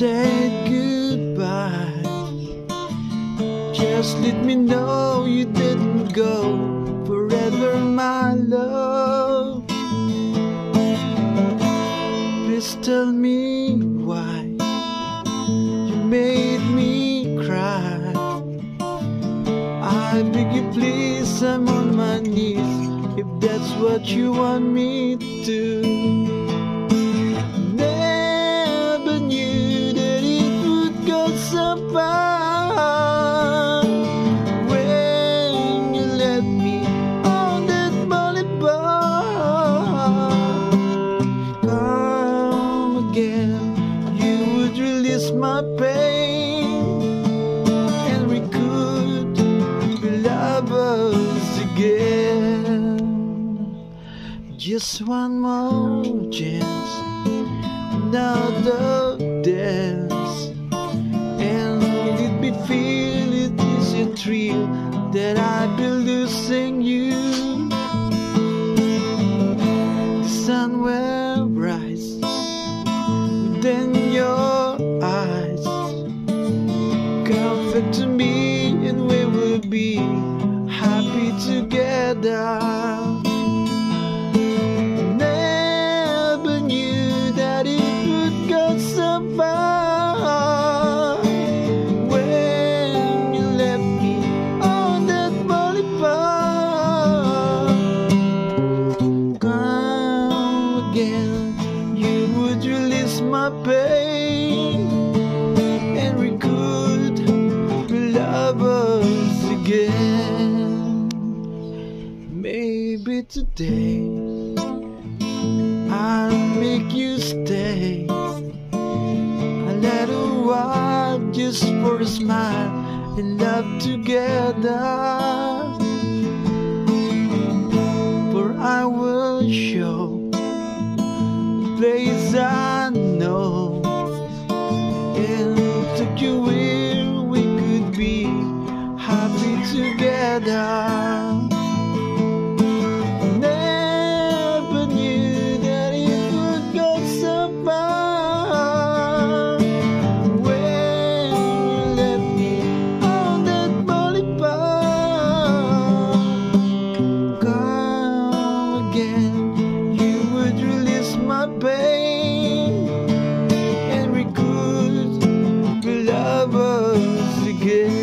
said goodbye. Just let me know you didn't go forever, my love. Please tell me why you made me cry. I beg you please, I'm on my knees, if that's what you want me to. Never knew that it would go so far when you left me on that boulevard. Come again, you would release my pain, and we could be lovers again. Just one more chance, another dance, and it be feel it is a thrill that I'd be losing you. The sun will rise within your eyes. Come back to me and we will be happy together. Never knew that it would go so far when you left me on that boulevard. Come again, you would release my pain, and we could be lovers again. Maybe today I'll make you stay a little while, just for a smile and love together. For I will show the place I know, and take you where we could be happy together. Never knew that it would go so far when you left me on that boulevard. Come again, you would release my pain, and we could be lovers again.